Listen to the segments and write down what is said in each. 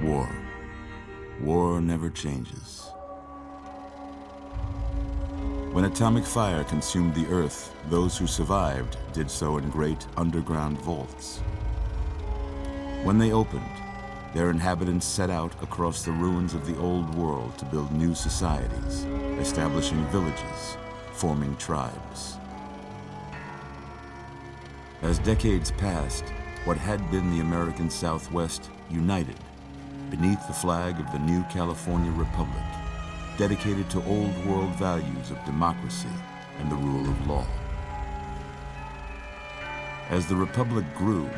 War. War never changes. When atomic fire consumed the Earth, those who survived did so in great underground vaults. When they opened, their inhabitants set out across the ruins of the old world to build new societies, establishing villages, forming tribes. As decades passed, what had been the American Southwest united beneath the flag of the new California Republic, dedicated to old world values of democracy and the rule of law. As the Republic grew,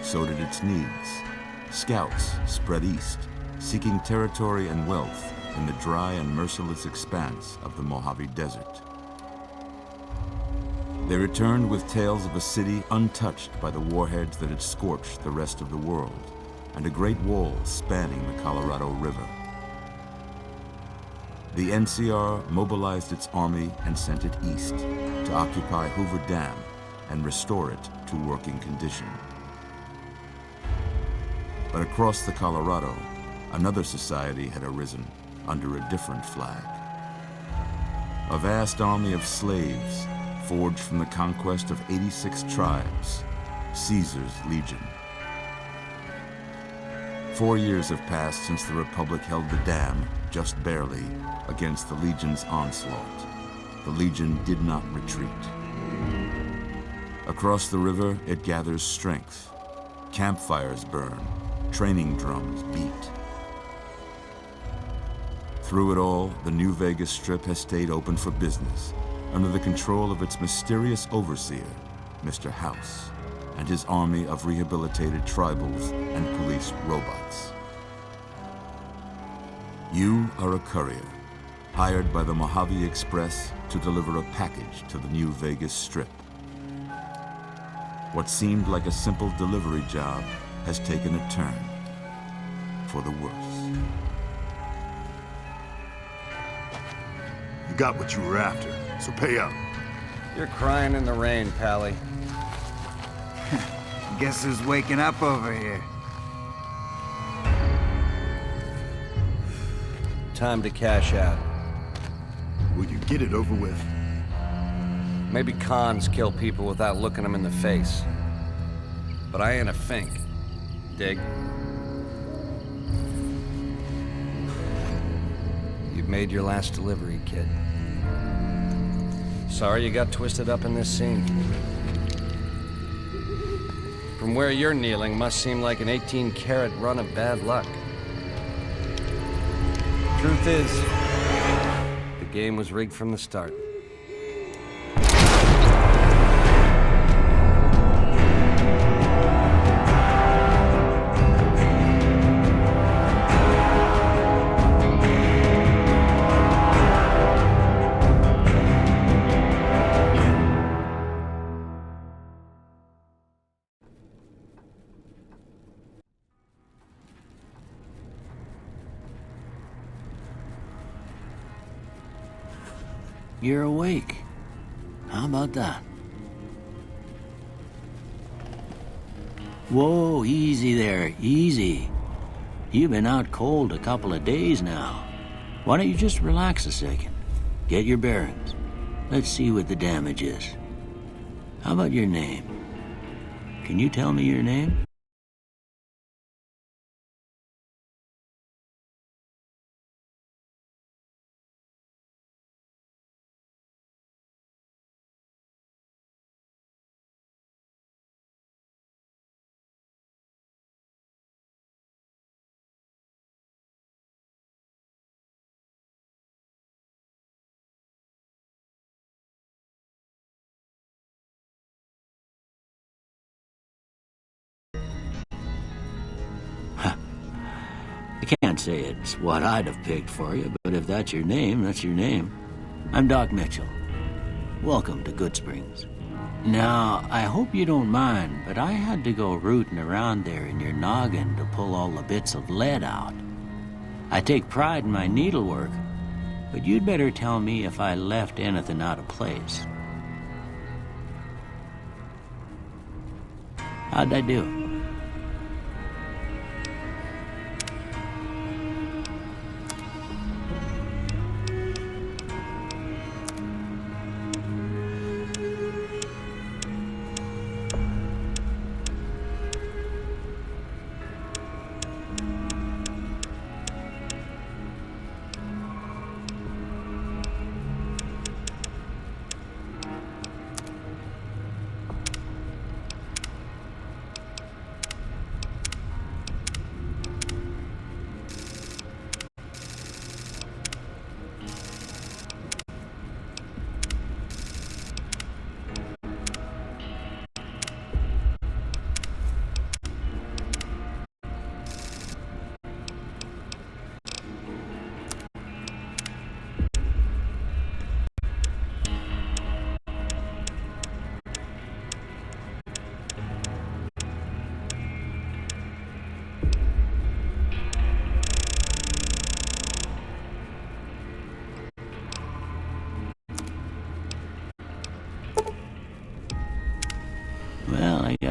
so did its needs. Scouts spread east, seeking territory and wealth in the dry and merciless expanse of the Mojave Desert. They returned with tales of a city untouched by the warheads that had scorched the rest of the world, and a great wall spanning the Colorado River. The NCR mobilized its army and sent it east to occupy Hoover Dam and restore it to working condition. But across the Colorado, another society had arisen under a different flag. A vast army of slaves forged from the conquest of 86 tribes, Caesar's Legion. 4 years have passed since the Republic held the dam, just barely, against the Legion's onslaught. The Legion did not retreat. Across the river, it gathers strength. Campfires burn, training drums beat. Through it all, the New Vegas Strip has stayed open for business, under the control of its mysterious overseer, Mr. House, and his army of rehabilitated tribals and police robots. You are a courier, hired by the Mojave Express to deliver a package to the New Vegas Strip. What seemed like a simple delivery job has taken a turn for the worse. You got what you were after, so pay up. You're crying in the rain, Pally. Guess who's waking up over here? Time to cash out. Will you get it over with? Maybe cons kill people without looking them in the face. But I ain't a fink. Dig? You've made your last delivery, kid. Sorry you got twisted up in this scene. From where you're kneeling must seem like an 18-carat run of bad luck. Truth is, the game was rigged from the start. You're awake. How about that? Whoa, easy there, easy. You've been out cold a couple of days now. Why don't you just relax a second? Get your bearings. Let's see what the damage is. How about your name? Can you tell me your name? I can't say it's what I'd have picked for you, but if that's your name, that's your name. I'm Doc Mitchell. Welcome to Goodsprings. Now, I hope you don't mind, but I had to go rooting around there in your noggin to pull all the bits of lead out. I take pride in my needlework, but you'd better tell me if I left anything out of place. How'd I do?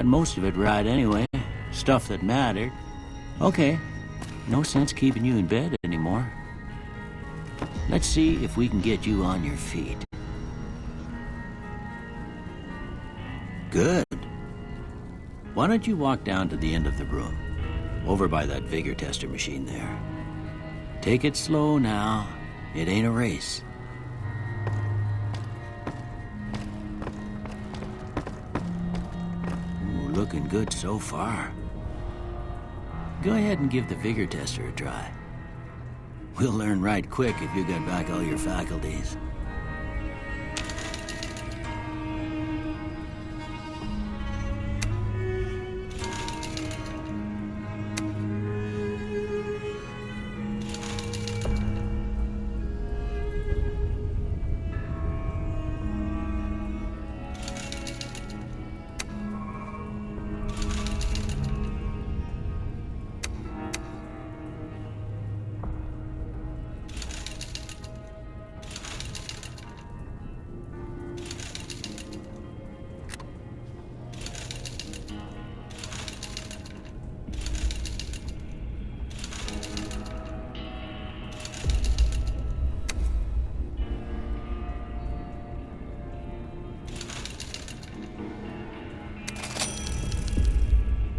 got most of it right anyway. Stuff that mattered. Okay, no sense keeping you in bed anymore. Let's see if we can get you on your feet. Good. Why don't you walk down to the end of the room, over by that vigor tester machine there. Take it slow now. It ain't a race. Ooh, looking good so far. Go ahead and give the vigor tester a try. We'll learn right quick if you get back all your faculties.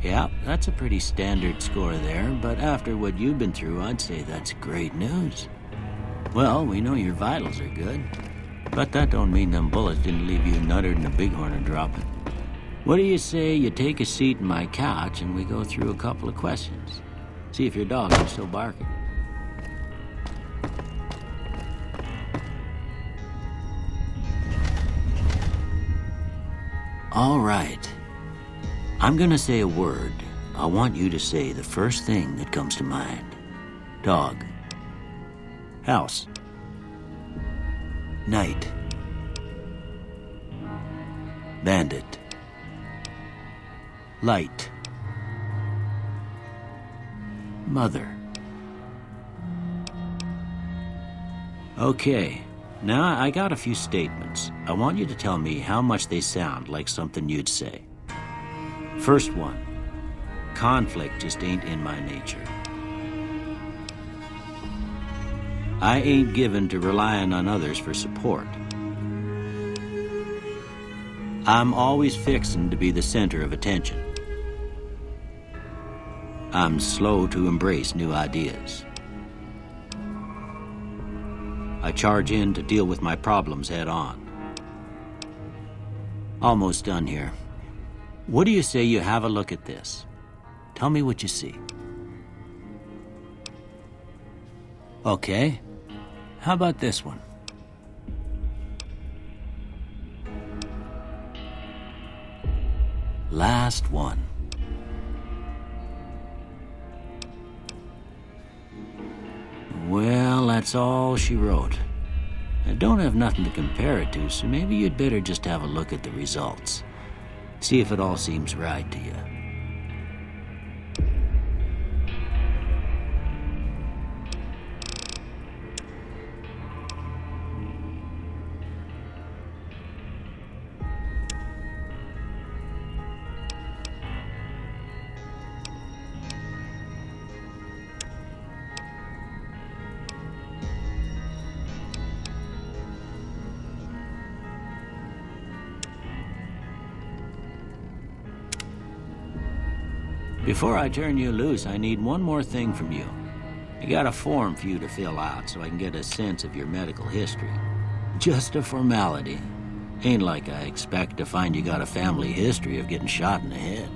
Yeah, that's a pretty standard score there, but after what you've been through, I'd say that's great news. Well, we know your vitals are good, but that don't mean them bullets didn't leave you nuttered and a bighorn dropping. What do you say you take a seat in my couch and we go through a couple of questions? See if your dog is still barking. All right. I'm gonna say a word. I want you to say the first thing that comes to mind. Dog. House. Night. Bandit. Light. Mother. Okay. Now I got a few statements. I want you to tell me how much they sound like something you'd say. First one, conflict just ain't in my nature. I ain't given to relying on others for support. I'm always fixin' to be the center of attention. I'm slow to embrace new ideas. I charge in to deal with my problems head on. Almost done here. What do you say you have a look at this? Tell me what you see. Okay. How about this one? Last one. Well, that's all she wrote. I don't have nothing to compare it to, so maybe you'd better just have a look at the results. See if it all seems right to you. Before I turn you loose, I need one more thing from you. I got a form for you to fill out so I can get a sense of your medical history. Just a formality. Ain't like I expect to find you got a family history of getting shot in the head.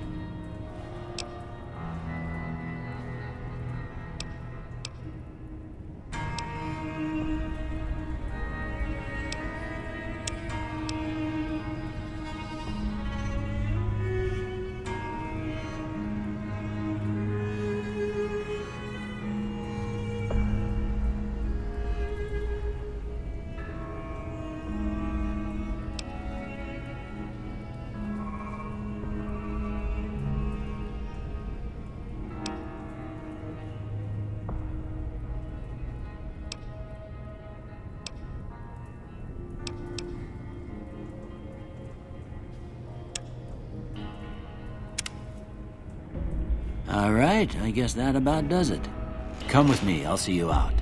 All right, I guess that about does it. Come with me, I'll see you out.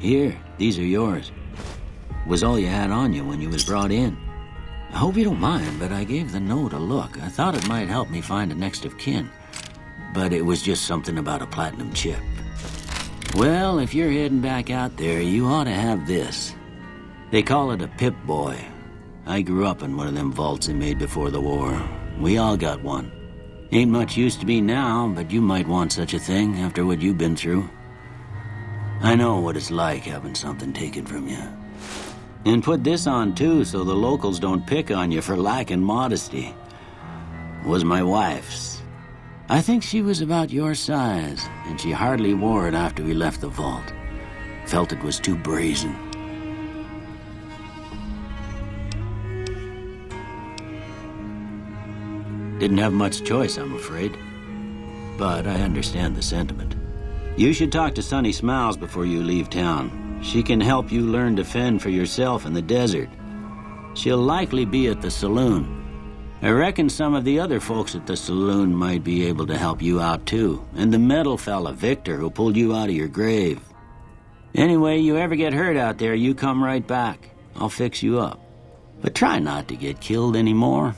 Here, these are yours. Was all you had on you when you was brought in. I hope you don't mind, but I gave the note a look. I thought it might help me find a next of kin. But it was just something about a platinum chip. Well, if you're heading back out there, you ought to have this. They call it a Pip-Boy. I grew up in one of them vaults they made before the war. We all got one. Ain't much use to me now, but you might want such a thing after what you've been through. I know what it's like having something taken from you. And put this on too, so the locals don't pick on you for lacking modesty. Was my wife's. I think she was about your size, and she hardly wore it after we left the vault. Felt it was too brazen. Didn't have much choice, I'm afraid. But I understand the sentiment. You should talk to Sonny Smiles before you leave town. She can help you learn to fend for yourself in the desert. She'll likely be at the saloon. I reckon some of the other folks at the saloon might be able to help you out too. And the metal fella, Victor, who pulled you out of your grave. Anyway, you ever get hurt out there, you come right back. I'll fix you up. But try not to get killed anymore.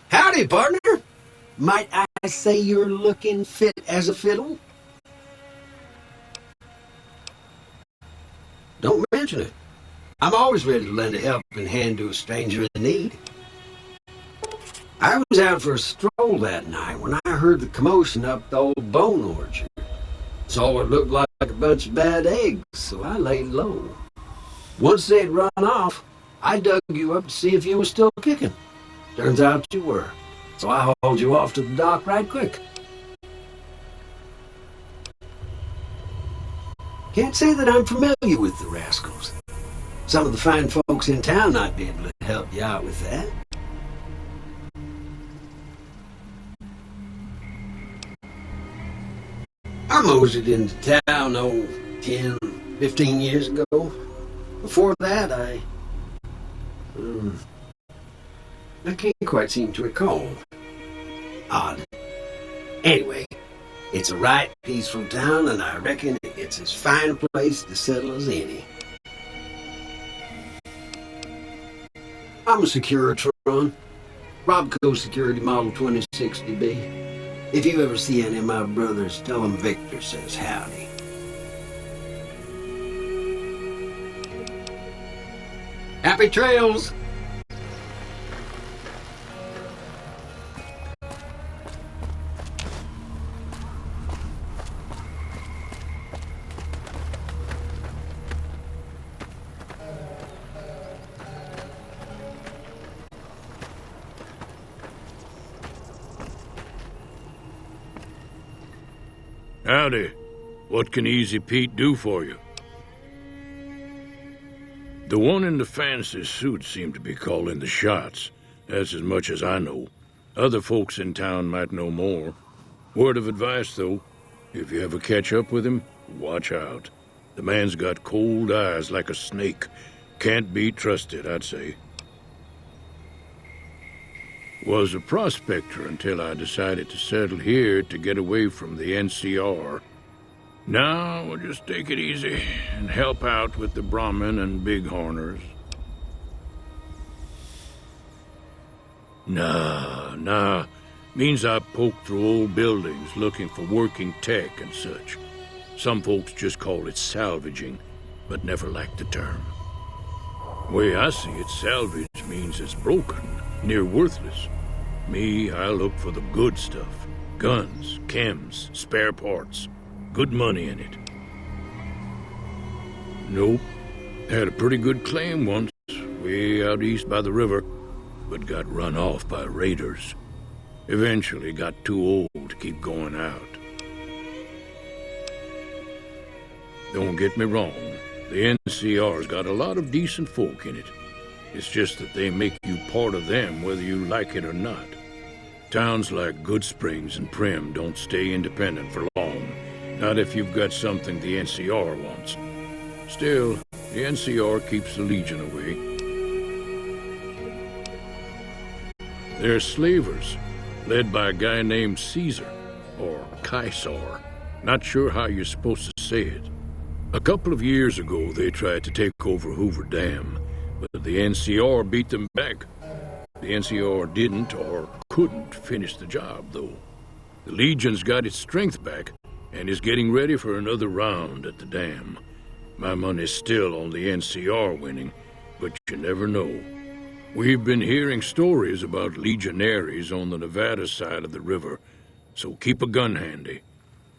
Howdy, partner. Might I say you're looking fit as a fiddle? Don't mention it. I'm always ready to lend a helping hand to a stranger in need. I was out for a stroll that night when I heard the commotion up the old bone orchard. Saw what looked like a bunch of bad eggs, so I laid low. Once they'd run off, I dug you up to see if you were still kicking. Turns out you were. So I hauled you off to the dock right quick. Can't say that I'm familiar with the rascals. Some of the fine folks in town might be able to help you out with that. I moseyed into town, 10, 15 years ago. Before that, I can't quite seem to recall. Odd. Anyway, it's a right peaceful town, and I reckon it's as fine a place to settle as any. I'm a Securitron. Robco Security Model 2060B. If you ever see any of my brothers, tell them Victor says howdy. Happy trails! Howdy. What can Easy Pete do for you? The one in the fancy suit seemed to be calling the shots. That's as much as I know. Other folks in town might know more. Word of advice, though. If you ever catch up with him, watch out. The man's got cold eyes like a snake. Can't be trusted, I'd say. Was a prospector until I decided to settle here to get away from the NCR. Now we'll just take it easy and help out with the Brahmin and Bighorners. Nah. Means I poke through old buildings looking for working tech and such. Some folks just call it salvaging, but never liked the term. Way I see it, salvage means it's broken, near worthless. Me, I look for the good stuff. Guns, chems, spare parts. Good money in it. Nope. Had a pretty good claim once, way out east by the river, but got run off by raiders. Eventually got too old to keep going out. Don't get me wrong, the NCR's got a lot of decent folk in it. It's just that they make you part of them whether you like it or not. Towns like Goodsprings and Primm don't stay independent for long, not if you've got something the NCR wants. Still, the NCR keeps the Legion away. They're slavers, led by a guy named Caesar, or Caesar. Not sure how you're supposed to say it. A couple of years ago, they tried to take over Hoover Dam, but the NCR beat them back. The NCR didn't or couldn't finish the job, though. The Legion's got its strength back and is getting ready for another round at the dam. My money's still on the NCR winning, but you never know. We've been hearing stories about legionaries on the Nevada side of the river, so keep a gun handy.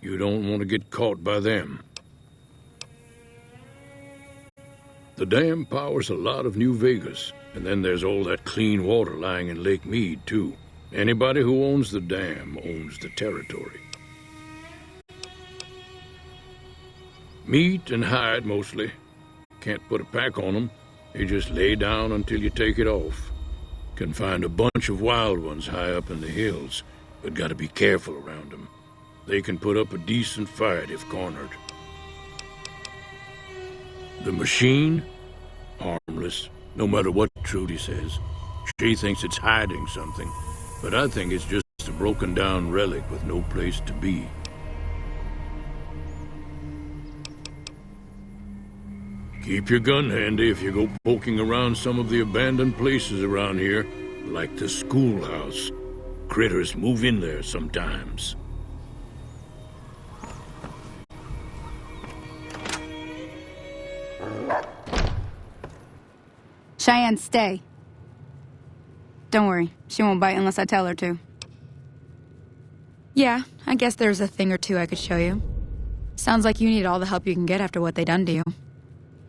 You don't want to get caught by them. The dam powers a lot of New Vegas, and then there's all that clean water lying in Lake Mead, too. Anybody who owns the dam owns the territory. Meat and hide, mostly. Can't put a pack on them. They just lay down until you take it off. Can find a bunch of wild ones high up in the hills, but gotta be careful around them. They can put up a decent fight if cornered. The machine? Harmless, no matter what Trudy says. She thinks it's hiding something, but I think it's just a broken-down relic with no place to be. Keep your gun handy if you go poking around some of the abandoned places around here, like the schoolhouse. Critters move in there sometimes. Cheyenne, stay. Don't worry, she won't bite unless I tell her to. Yeah, I guess there's a thing or two I could show you. Sounds like you need all the help you can get after what they done to you.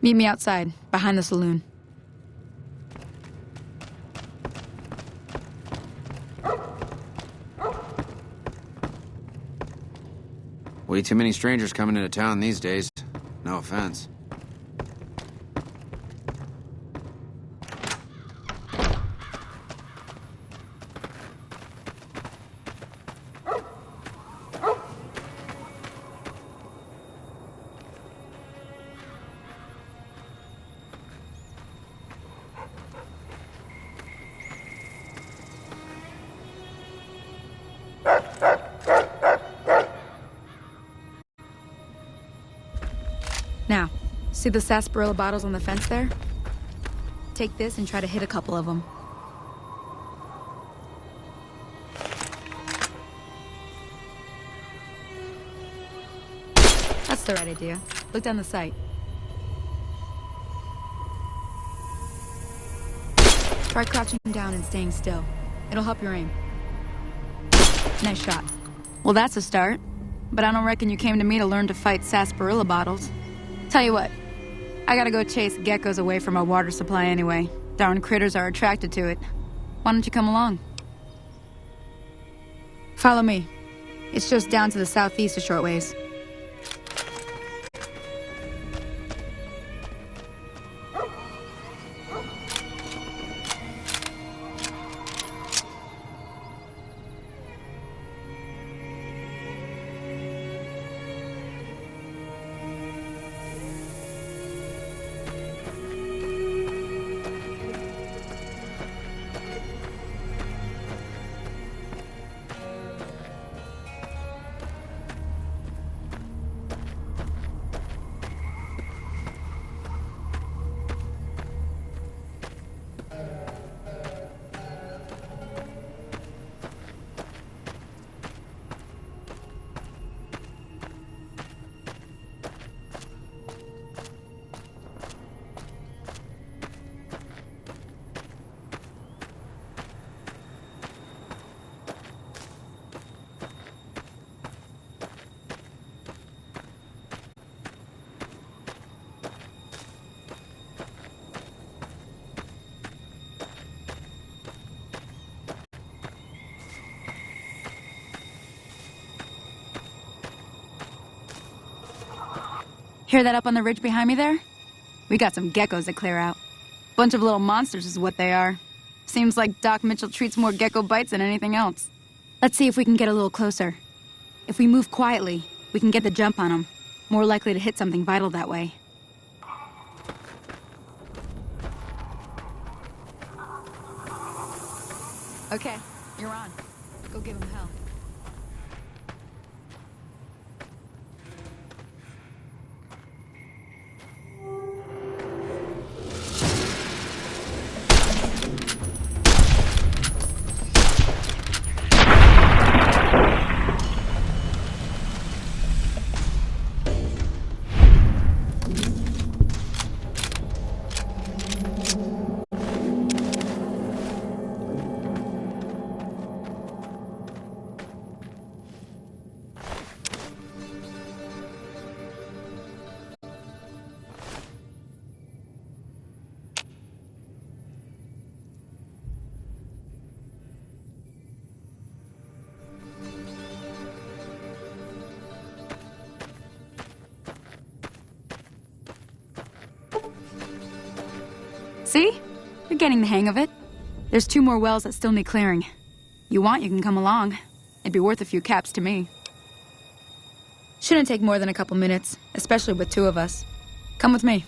Meet me outside, behind the saloon. Way too many strangers coming into town these days. No offense. Now, see the sarsaparilla bottles on the fence there? Take this and try to hit a couple of them. That's the right idea. Look down the sight. Try crouching down and staying still. It'll help your aim. Nice shot. Well, that's a start. But I don't reckon you came to me to learn to fight sarsaparilla bottles. Tell you what, I gotta go chase geckos away from our water supply anyway. Darn critters are attracted to it. Why don't you come along? Follow me. It's just down to the southeast a short ways. Hear that up on the ridge behind me there? We got some geckos to clear out. Bunch of little monsters is what they are. Seems like Doc Mitchell treats more gecko bites than anything else. Let's see if we can get a little closer. If we move quietly, we can get the jump on them. More likely to hit something vital that way. Okay, you're on. Go give them hell. See? You're getting the hang of it. There's 2 more wells that still need clearing. You want, you can come along. It'd be worth a few caps to me. Shouldn't take more than a couple minutes, especially with 2 of us. Come with me.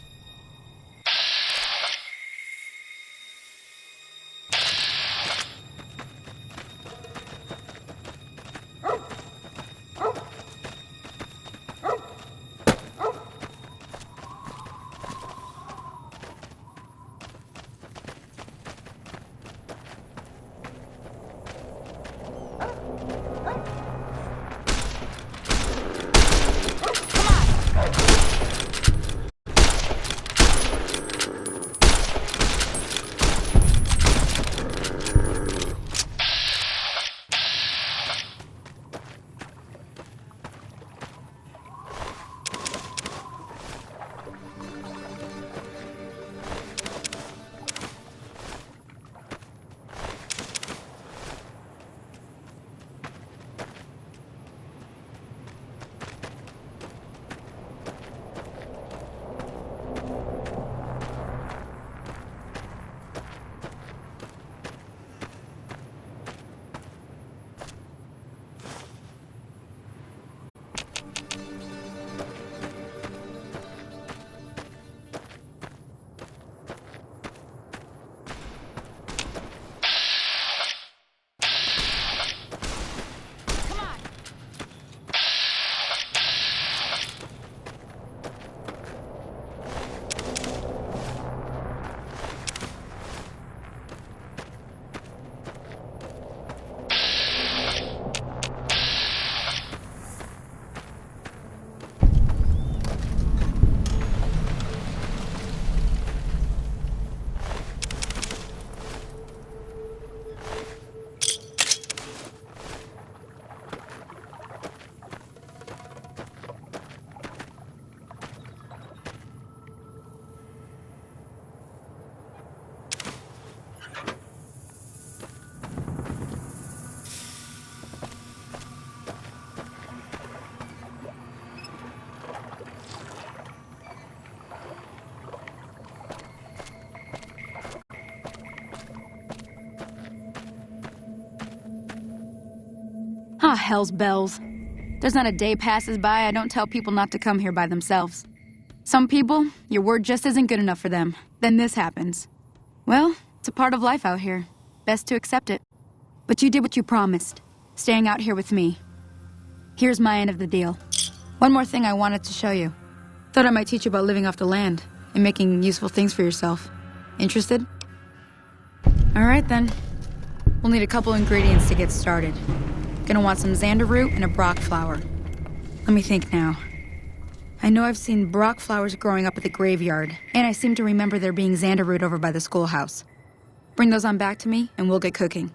Ah, hell's bells. There's not a day passes by I don't tell people not to come here by themselves. Some people, your word just isn't good enough for them. Then this happens. Well, it's a part of life out here. Best to accept it. But you did what you promised, staying out here with me. Here's my end of the deal. One more thing I wanted to show you. Thought I might teach you about living off the land and making useful things for yourself. Interested? All right then. We'll need a couple ingredients to get started. Gonna want some xander root and a brock flower. Let me think now. I know I've seen brock flowers growing up at the graveyard, and I seem to remember there being xander root over by the schoolhouse. Bring those on back to me, and we'll get cooking.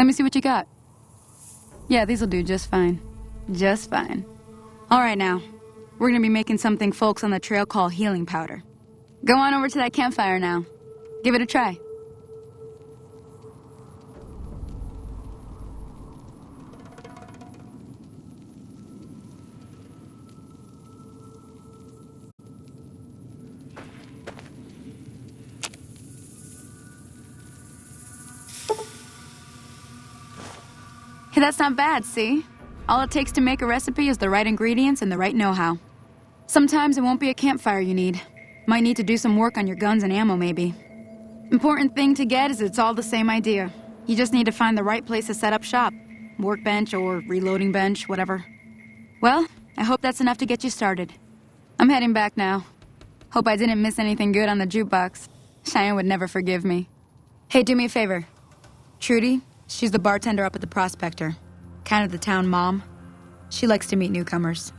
Let me see what you got. Yeah, these'll do just fine. Just fine. All right now, we're gonna be making something folks on the trail call healing powder. Go on over to that campfire now. Give it a try. Hey, that's not bad, see? All it takes to make a recipe is the right ingredients and the right know-how. Sometimes it won't be a campfire you need. Might need to do some work on your guns and ammo, maybe. Important thing to get is it's all the same idea. You just need to find the right place to set up shop. Workbench or reloading bench, whatever. Well, I hope that's enough to get you started. I'm heading back now. Hope I didn't miss anything good on the jukebox. Cheyenne would never forgive me. Hey, do me a favor. Trudy, she's the bartender up at the Prospector. Kind of the town mom. She likes to meet newcomers.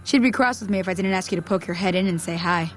She'd be cross with me if I didn't ask you to poke your head in and say hi.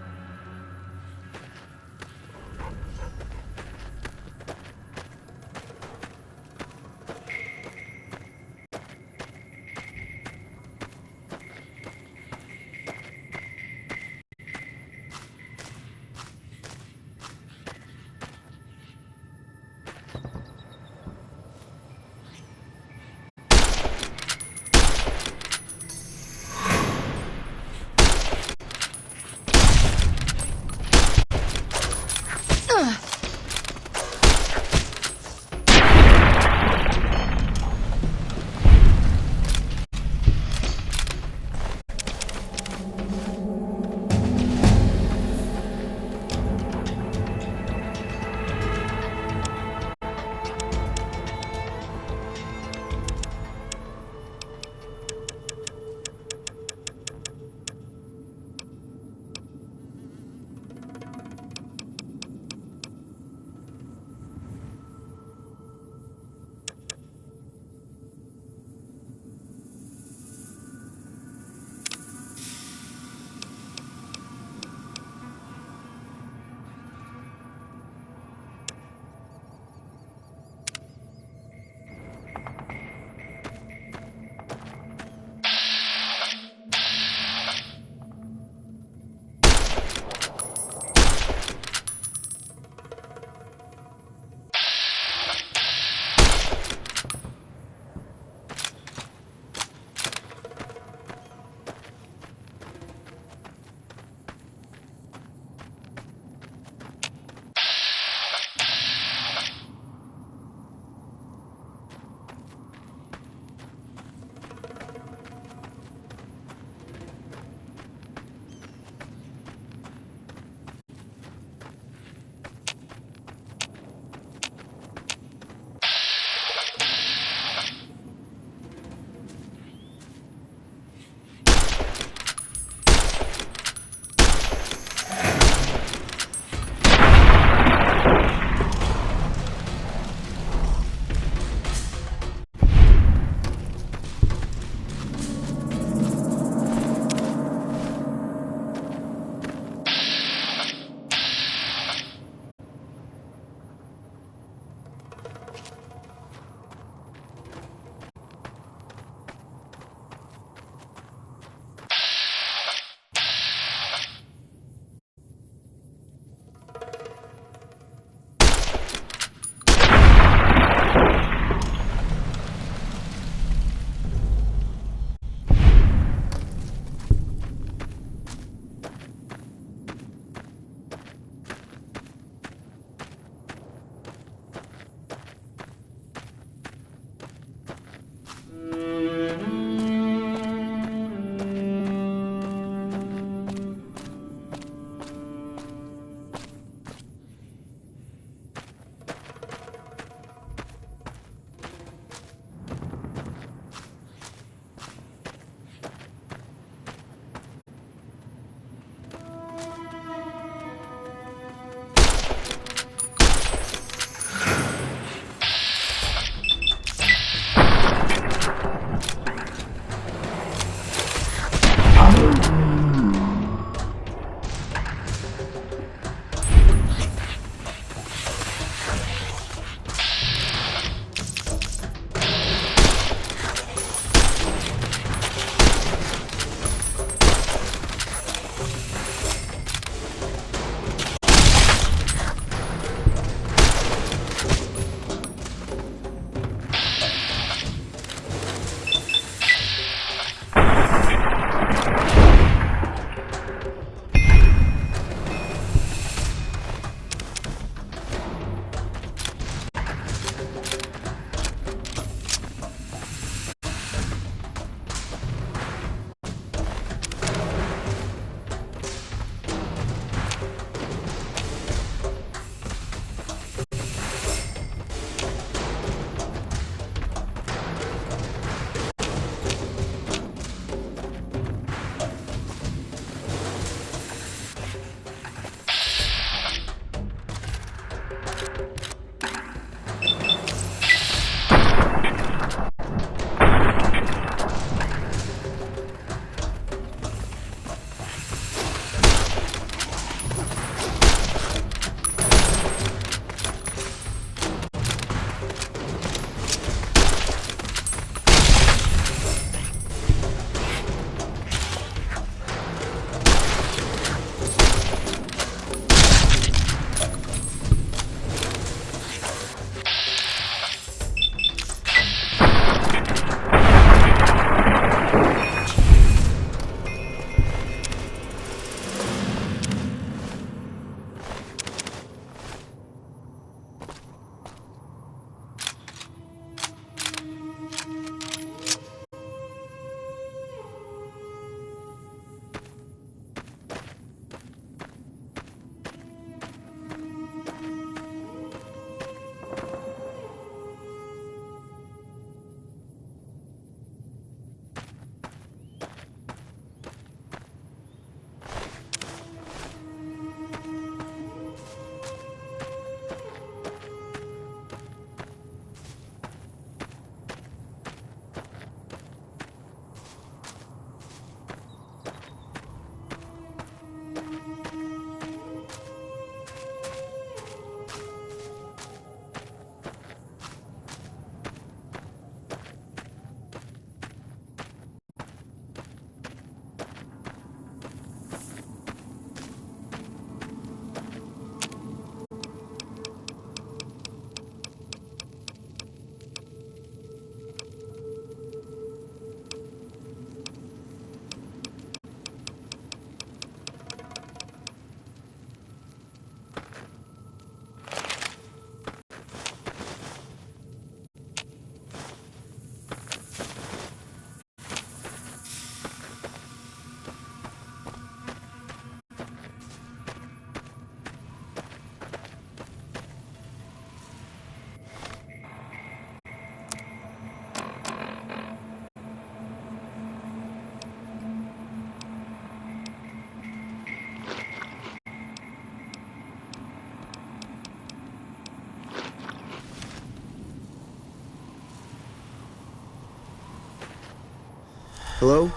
Hello?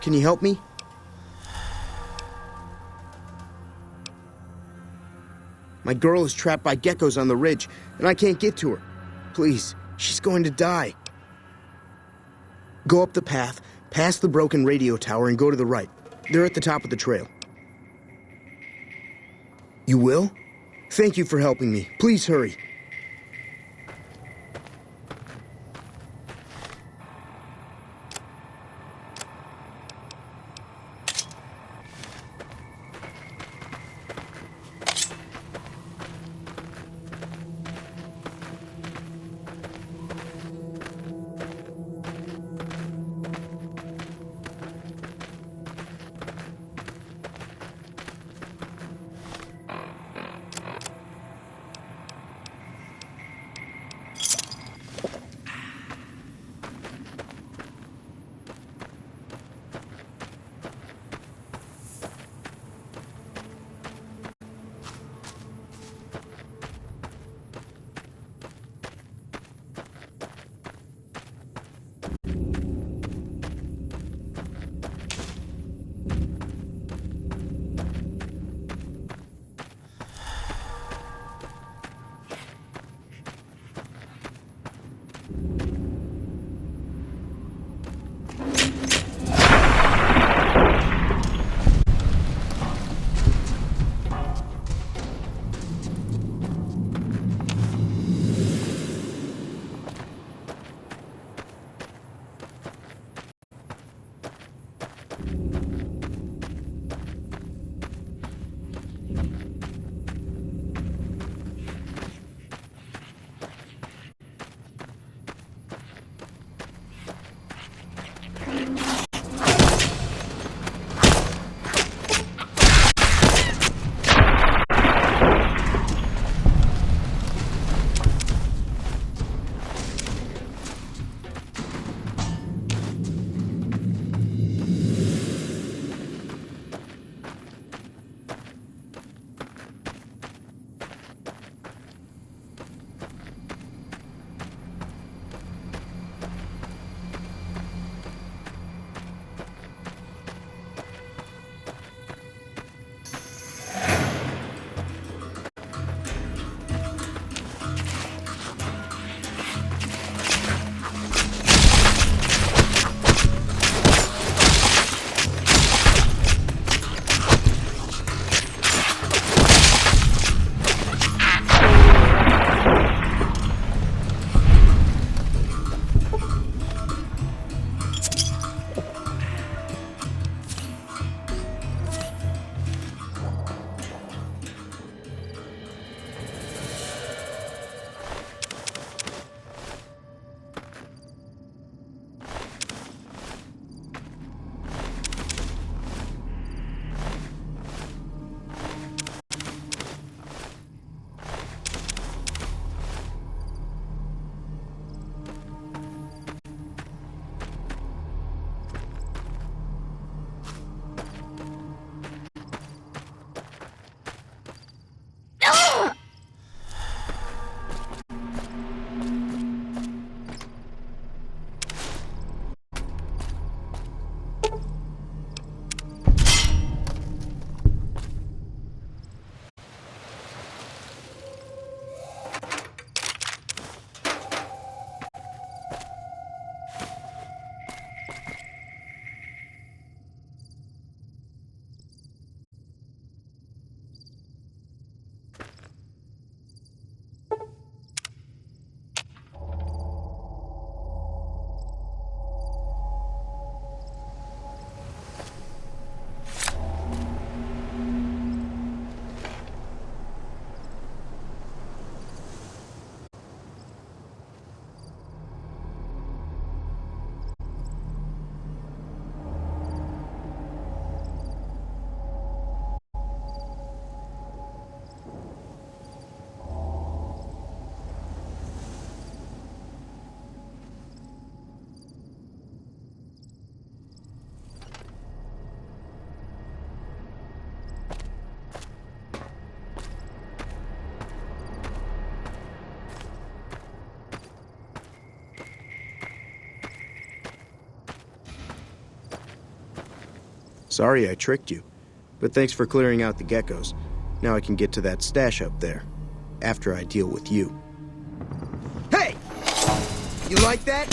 Can you help me? My girl is trapped by geckos on the ridge, and I can't get to her. Please, she's going to die. Go up the path, past the broken radio tower, and go to the right. They're at the top of the trail. You will? Thank you for helping me. Please hurry. Sorry I tricked you, but thanks for clearing out the geckos. Now I can get to that stash up there, after I deal with you. Hey! You like that?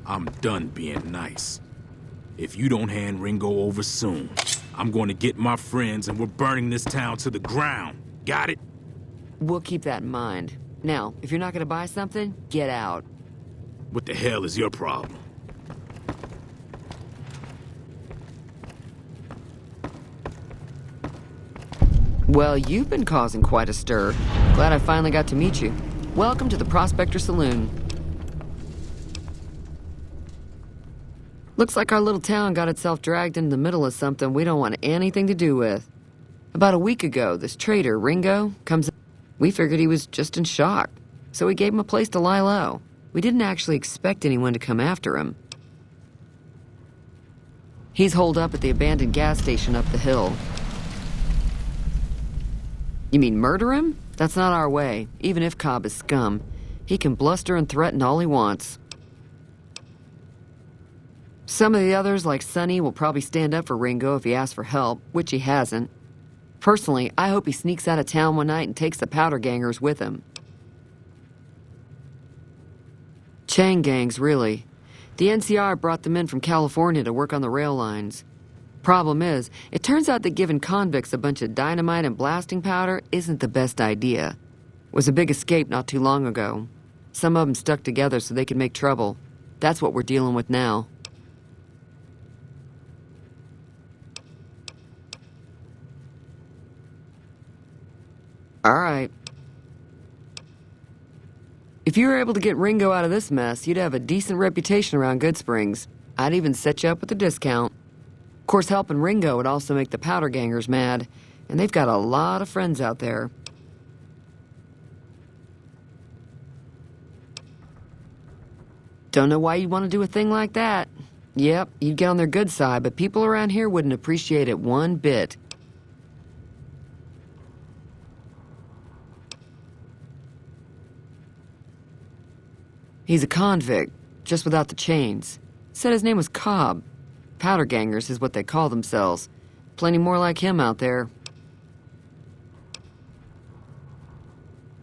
I'm done being nice. If you don't hand Ringo over soon, I'm going to get my friends and we're burning this town to the ground. Got it? We'll keep that in mind. Now, if you're not gonna buy something, get out. What the hell is your problem? Well, you've been causing quite a stir. Glad I finally got to meet you. Welcome to the Prospector Saloon. Looks like our little town got itself dragged into the middle of something we don't want anything to do with. About a week ago, this traitor, Ringo, comes. We figured he was just in shock, so we gave him a place to lie low. We didn't actually expect anyone to come after him. He's holed up at the abandoned gas station up the hill. You mean murder him? That's not our way, even if Cobb is scum. He can bluster and threaten all he wants. Some of the others, like Sonny, will probably stand up for Ringo if he asks for help, which he hasn't. Personally, I hope he sneaks out of town one night and takes the powder gangers with him. Chain gangs, really. The NCR brought them in from California to work on the rail lines. Problem is, it turns out that giving convicts a bunch of dynamite and blasting powder isn't the best idea. It was a big escape not too long ago. Some of them stuck together so they could make trouble. That's what we're dealing with now. All right. If you were able to get Ringo out of this mess, you'd have a decent reputation around Goodsprings. I'd even set you up with a discount. Of course, helping Ringo would also make the powder gangers mad, and they've got a lot of friends out there. Don't know why you'd want to do a thing like that. Yep, you'd get on their good side, but people around here wouldn't appreciate it one bit. He's a convict, just without the chains. Said his name was Cobb. Powder gangers is what they call themselves. Plenty more like him out there.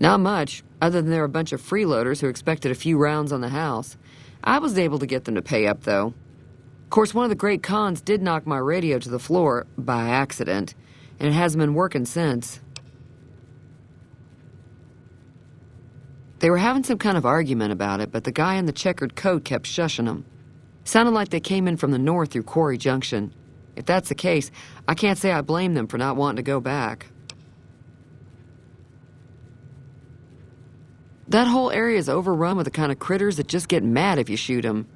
Not much, other than they're a bunch of freeloaders who expected a few rounds on the house. I was able to get them to pay up, though. Of course, one of the great cons did knock my radio to the floor, by accident, and it hasn't been working since. They were having some kind of argument about it, but the guy in the checkered coat kept shushing them. Sounded like they came in from the north through Quarry Junction. If that's the case, I can't say I blame them for not wanting to go back. That whole area is overrun with the kind of critters that just get mad if you shoot them.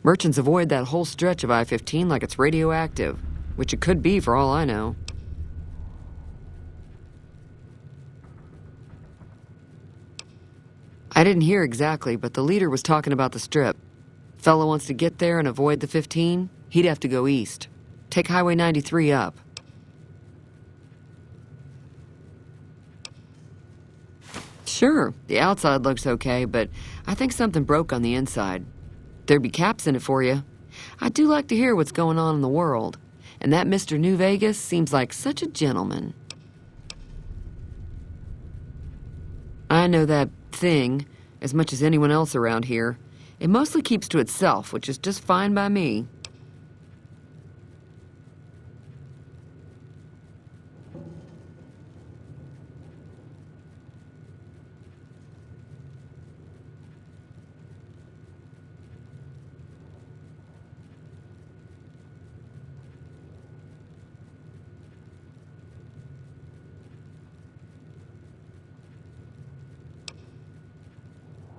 Merchants avoid that whole stretch of I-15 like it's radioactive, which it could be for all I know. I didn't hear exactly, but the leader was talking about the Strip. Fellow wants to get there and avoid the 15, he'd have to go east. Take Highway 93 up. Sure, the outside looks okay, but I think something broke on the inside. There'd be caps in it for you. I do like to hear what's going on in the world, and that Mr. New Vegas seems like such a gentleman. I know that thing as much as anyone else around here. It mostly keeps to itself, which is just fine by me.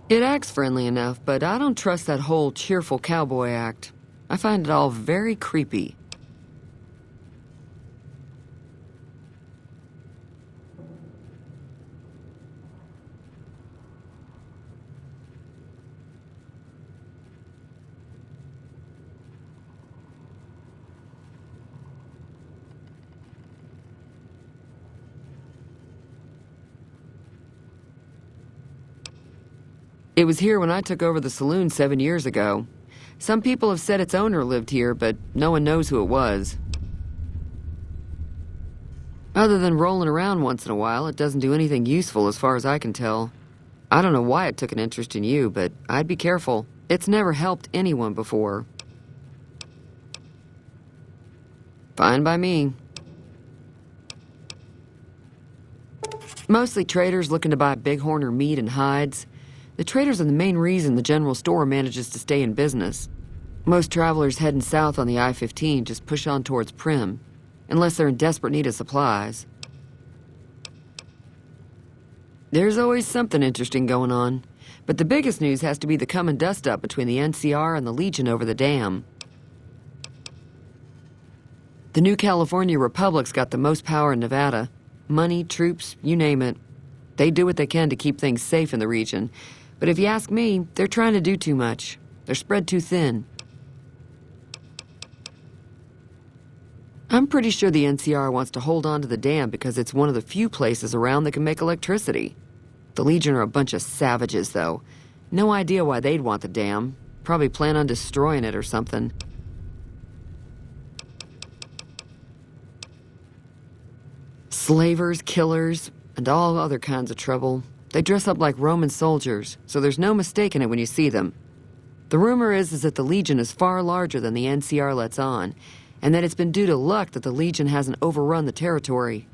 It acts friendly enough, but I don't trust that whole cheerful cowboy act. I find it all very creepy. It was here when I took over the saloon 7 years ago. Some people have said its owner lived here, but no one knows who it was. Other than rolling around once in a while, it doesn't do anything useful as far as I can tell. I don't know why it took an interest in you, but I'd be careful. It's never helped anyone before. Fine by me. Mostly traders looking to buy bighorn or meat and hides. The traders are the main reason the general store manages to stay in business. Most travelers heading south on the I-15 just push on towards Primm, unless they're in desperate need of supplies. There's always something interesting going on, but the biggest news has to be the coming dust-up between the NCR and the Legion over the dam. The New California Republic's got the most power in Nevada. Money, troops, you name it. They do what they can to keep things safe in the region, but if you ask me, they're trying to do too much. They're spread too thin. I'm pretty sure the NCR wants to hold on to the dam because it's one of the few places around that can make electricity. The Legion are a bunch of savages, though. No idea why they'd want the dam. Probably plan on destroying it or something. Slavers, killers, and all other kinds of trouble. They dress up like Roman soldiers, so there's no mistaking it when you see them. The rumor is that the Legion is far larger than the NCR lets on, and that it's been due to luck that the Legion hasn't overrun the territory.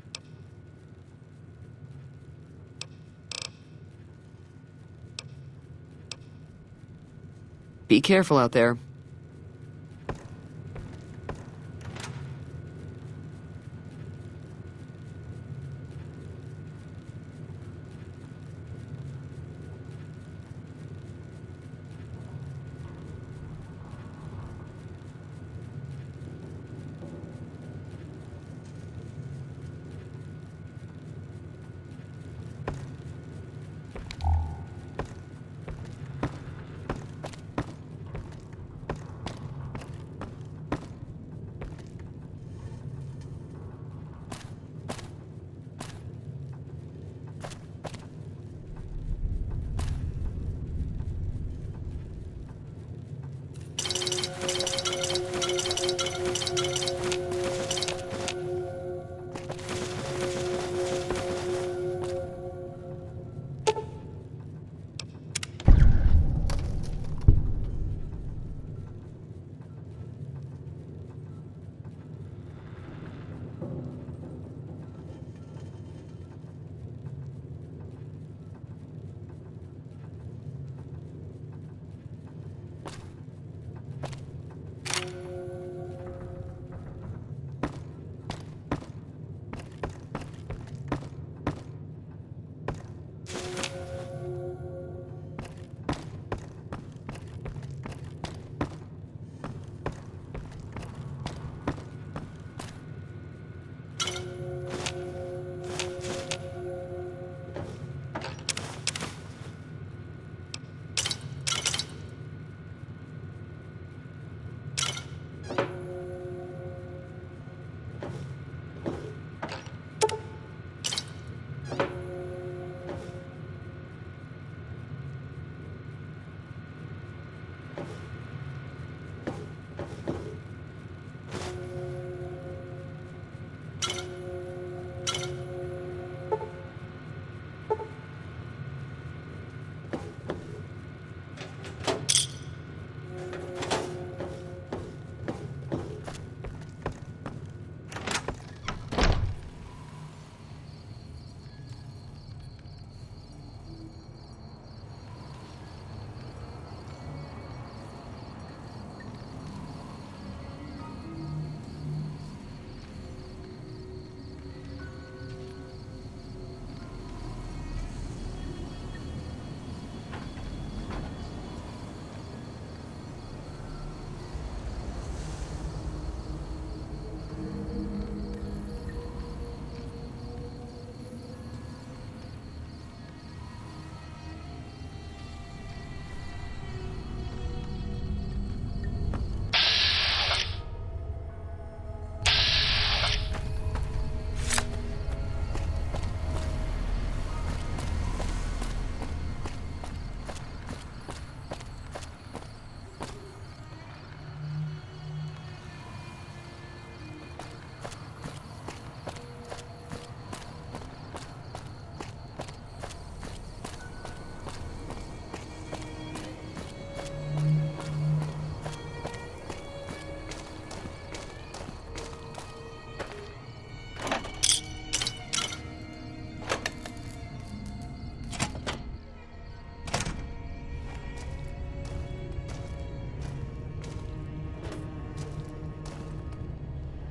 Be careful out there.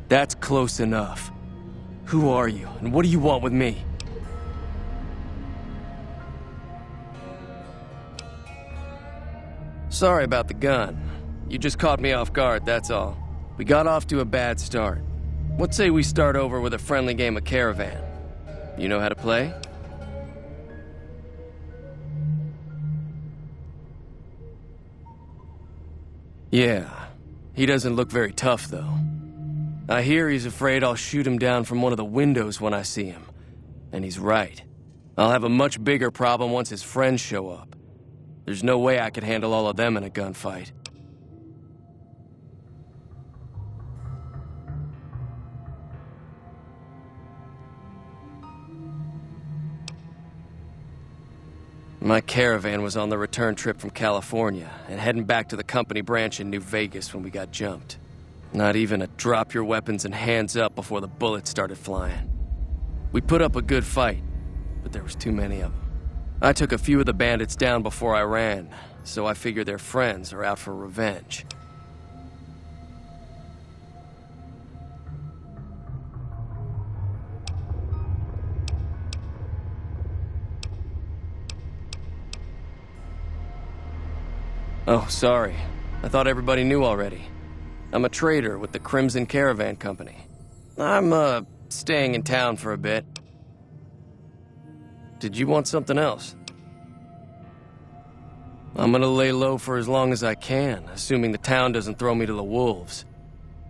That's close enough. Who are you, and what do you want with me? Sorry about the gun. You just caught me off guard, that's all. We got off to a bad start. What say we start over with a friendly game of Caravan? You know how to play? Yeah. He doesn't look very tough, though. I hear he's afraid I'll shoot him down from one of the windows when I see him. And he's right. I'll have a much bigger problem once his friends show up. There's no way I could handle all of them in a gunfight. My Caravan was on the return trip from California and heading back to the company branch in New Vegas when we got jumped. Not even a drop your weapons and hands up before the bullets started flying. We put up a good fight, but there was too many of them. I took a few of the bandits down before I ran, so I figure their friends are out for revenge. Oh, sorry. I thought everybody knew already. I'm a trader with the Crimson Caravan Company. I'm, staying in town for a bit. Did you want something else? I'm gonna lay low for as long as I can, assuming the town doesn't throw me to the wolves.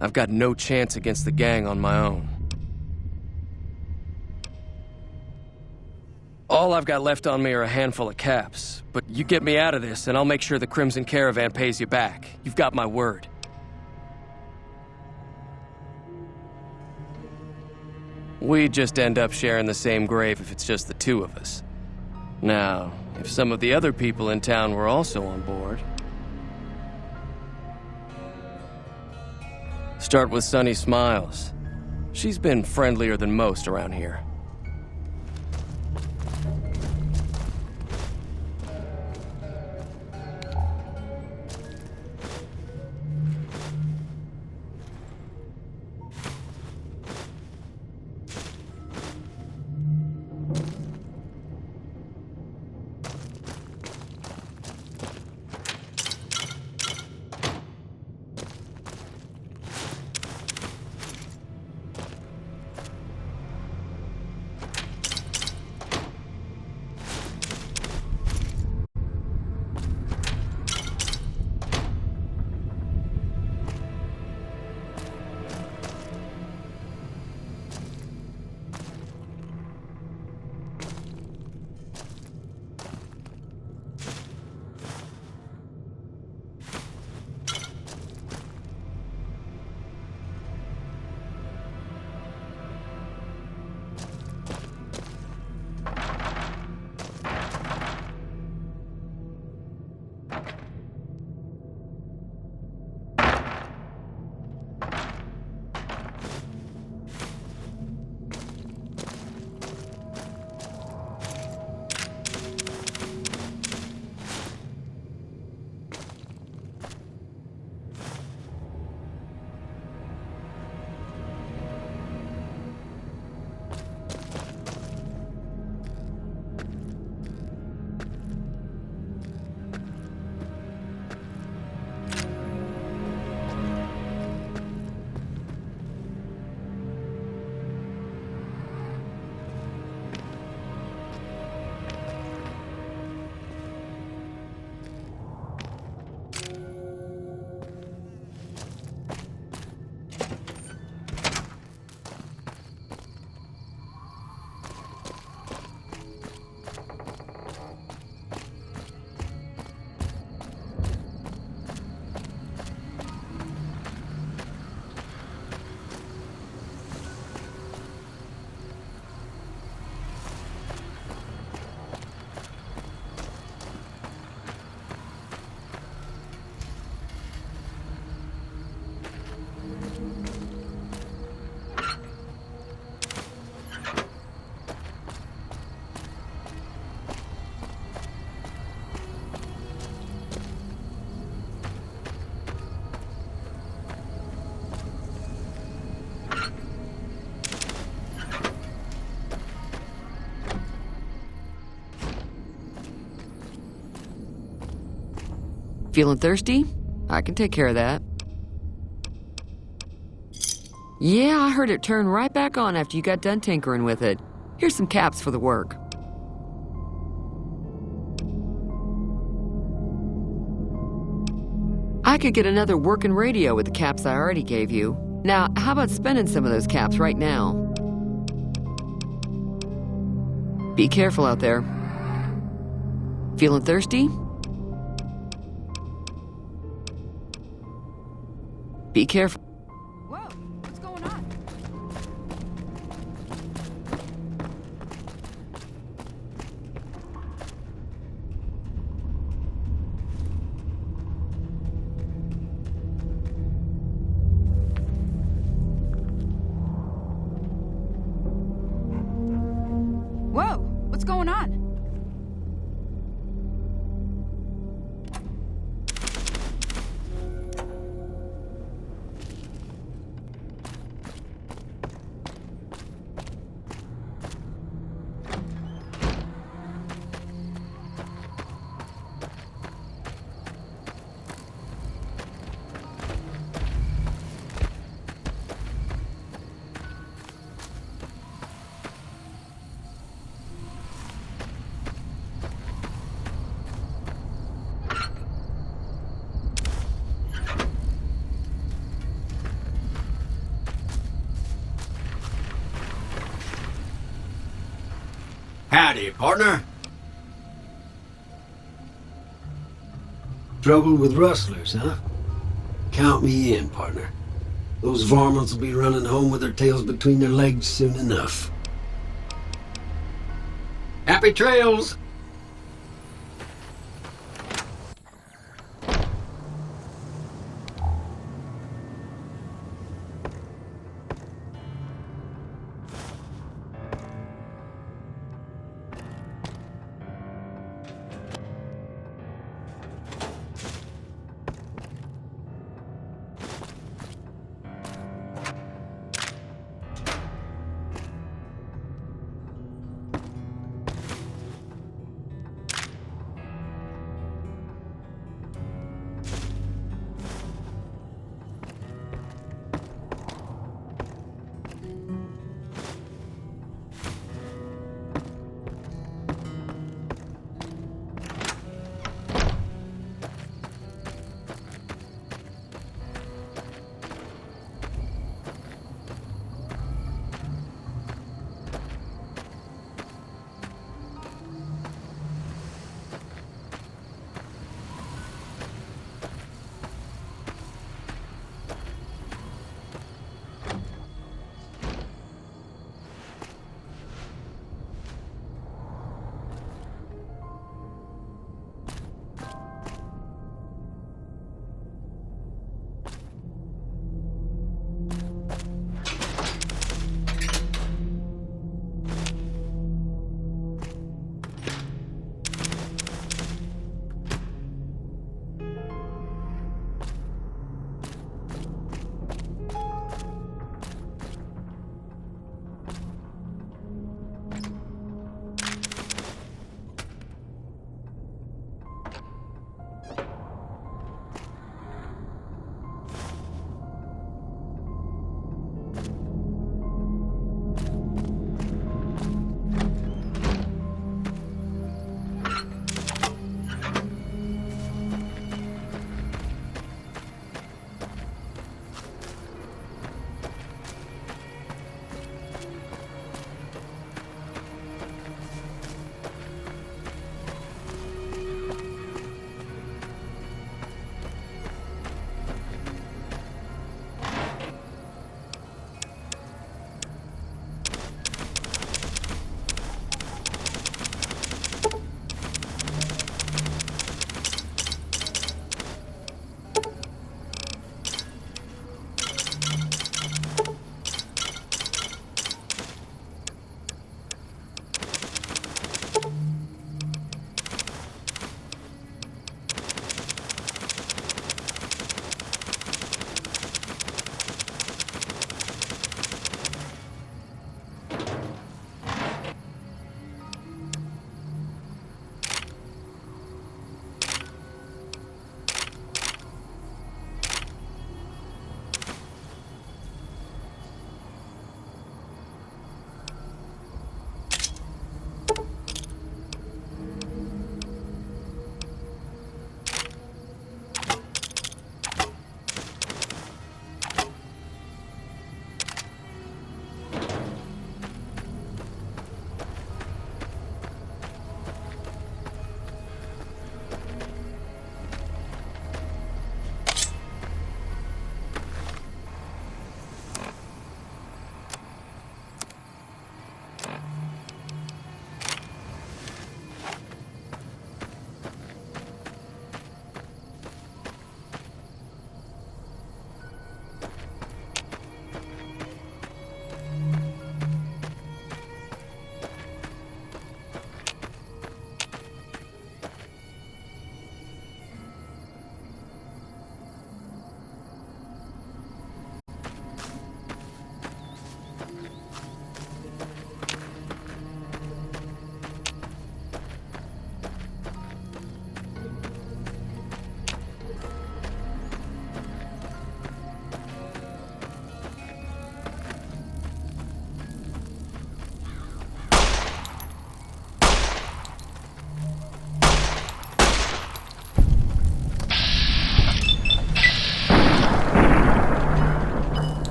I've got no chance against the gang on my own. All I've got left on me are a handful of caps, but you get me out of this and I'll make sure the Crimson Caravan pays you back. You've got my word. We just end up sharing the same grave if it's just the two of us. Now, if some of the other people in town were also on board... Start with Sunny Smiles. She's been friendlier than most around here. Feeling thirsty? I can take care of that. Yeah, I heard it turn right back on after you got done tinkering with it. Here's some caps for the work. I could get another working radio with the caps I already gave you. Now, how about spending some of those caps right now? Be careful out there. Feeling thirsty? Be careful. Whoa, what's going on? Whoa, what's going on? Howdy, partner. Trouble with rustlers, huh? Count me in, partner. Those varmints will be running home with their tails between their legs soon enough. Happy trails!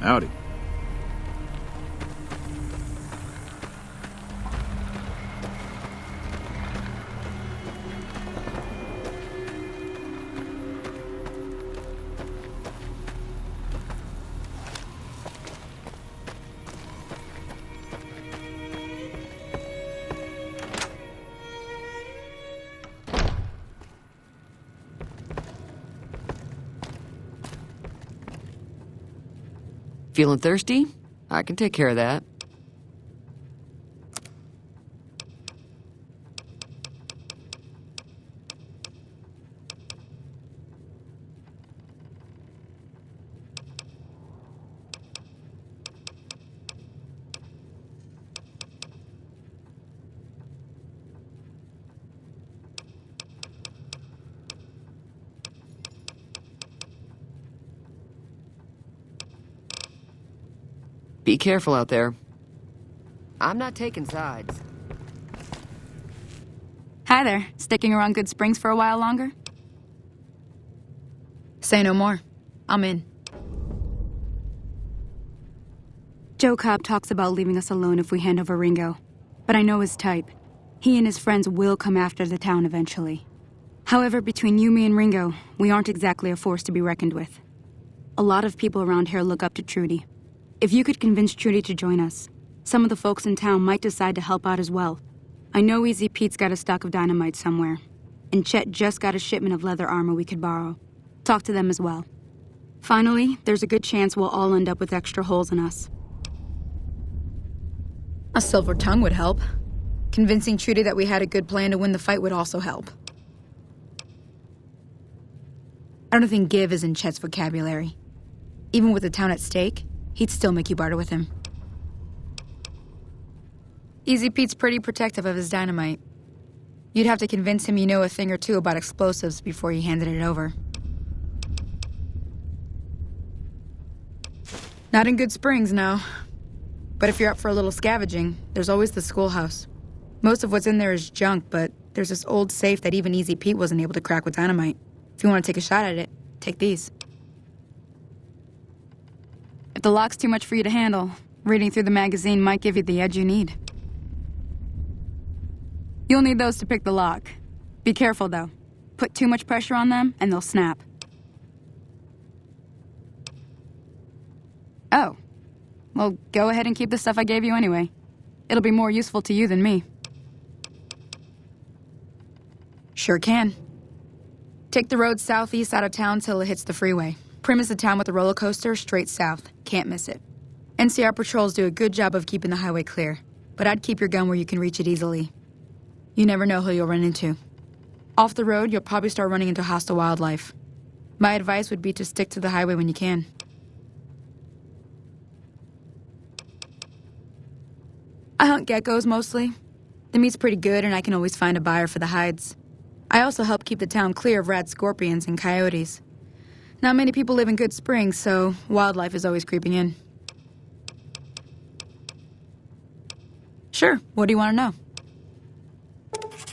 Howdy. Feeling thirsty? I can take care of that. Be careful out there. I'm not taking sides. Hi there. Sticking around Good Springs for a while longer? Say no more. I'm in. Joe Cobb talks about leaving us alone if we hand over Ringo. But I know his type. He and his friends will come after the town eventually. However, between you, me, and Ringo, we aren't exactly a force to be reckoned with. A lot of people around here look up to Trudy. If you could convince Trudy to join us, some of the folks in town might decide to help out as well. I know Easy Pete's got a stock of dynamite somewhere, and Chet just got a shipment of leather armor we could borrow. Talk to them as well. Finally, there's a good chance we'll all end up with extra holes in us. A silver tongue would help. Convincing Trudy that we had a good plan to win the fight would also help. I don't think give is in Chet's vocabulary. Even with the town at stake, he'd still make you barter with him. Easy Pete's pretty protective of his dynamite. You'd have to convince him you know a thing or two about explosives before you handed it over. Not in Good Springs, no. But if you're up for a little scavenging, there's always the schoolhouse. Most of what's in there is junk, but there's this old safe that even Easy Pete wasn't able to crack with dynamite. If you want to take a shot at it, take these. If the lock's too much for you to handle, reading through the magazine might give you the edge you need. You'll need those to pick the lock. Be careful, though. Put too much pressure on them, and they'll snap. Oh. Well, go ahead and keep the stuff I gave you anyway. It'll be more useful to you than me. Sure can. Take the road southeast out of town till it hits the freeway. Prim is the town with the roller coaster straight south. Can't miss it. NCR patrols do a good job of keeping the highway clear, but I'd keep your gun where you can reach it easily. You never know who you'll run into. Off the road, you'll probably start running into hostile wildlife. My advice would be to stick to the highway when you can. I hunt geckos mostly. The meat's pretty good and I can always find a buyer for the hides. I also help keep the town clear of rat scorpions and coyotes. Not many people live in Good Springs, so wildlife is always creeping in. Sure, what do you want to know?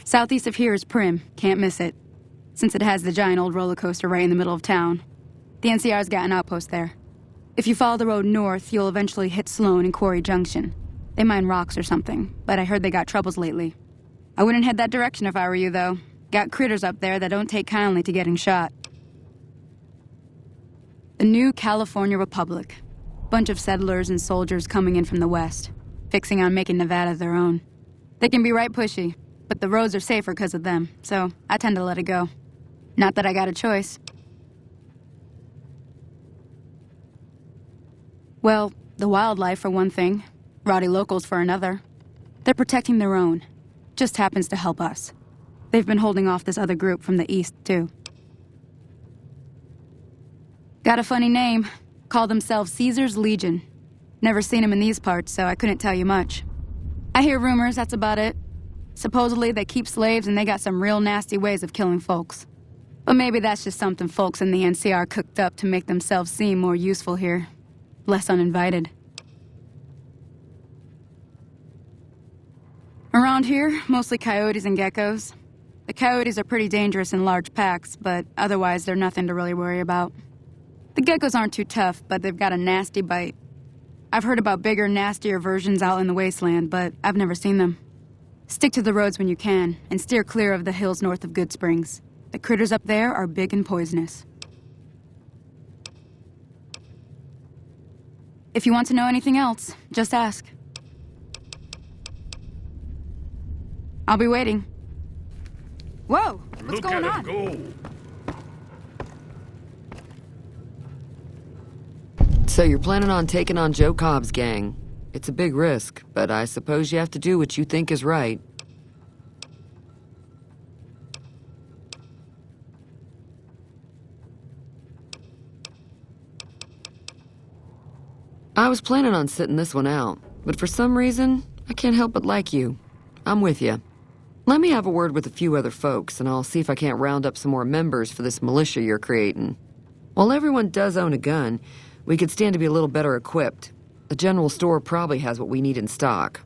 Southeast of here is Prim, can't miss it. Since it has the giant old roller coaster right in the middle of town. The NCR's got an outpost there. If you follow the road north, you'll eventually hit Sloan and Quarry Junction. They mine rocks or something, but I heard they got troubles lately. I wouldn't head that direction if I were you, though. Got critters up there that don't take kindly to getting shot. The new California Republic. Bunch of settlers and soldiers coming in from the west, fixing on making Nevada their own. They can be right pushy, but the roads are safer because of them, so I tend to let it go. Not that I got a choice. Well, the wildlife for one thing, rowdy locals for another. They're protecting their own. Just happens to help us. They've been holding off this other group from the east, too. Got a funny name. Call themselves Caesar's Legion. Never seen them in these parts, so I couldn't tell you much. I hear rumors, that's about it. Supposedly they keep slaves and they got some real nasty ways of killing folks. But maybe that's just something folks in the NCR cooked up to make themselves seem more useful here. Less uninvited. Around here, mostly coyotes and geckos. The coyotes are pretty dangerous in large packs, but otherwise they're nothing to really worry about. The geckos aren't too tough, but they've got a nasty bite. I've heard about bigger, nastier versions out in the wasteland, but I've never seen them. Stick to the roads when you can, and steer clear of the hills north of Goodsprings. The critters up there are big and poisonous. If you want to know anything else, just ask. I'll be waiting. Whoa! What's going on? Go. So you're planning on taking on Joe Cobb's gang. It's a big risk, but I suppose you have to do what you think is right. I was planning on sitting this one out, but for some reason, I can't help but like you. I'm with you. Let me have a word with a few other folks, and I'll see if I can't round up some more members for this militia you're creating. While everyone does own a gun, we could stand to be a little better equipped. The general store probably has what we need in stock.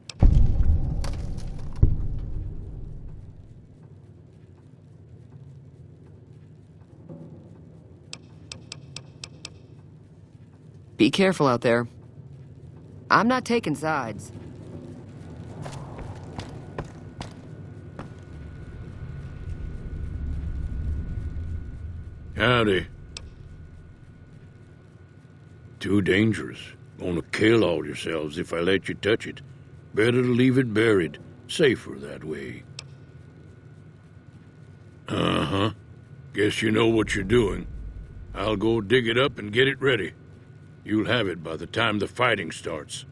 Be careful out there. I'm not taking sides. Howdy. Too dangerous. Gonna kill all yourselves if I let you touch it. Better to leave it buried. Safer that way. Uh-huh. Guess you know what you're doing. I'll go dig it up and get it ready. You'll have it by the time the fighting starts.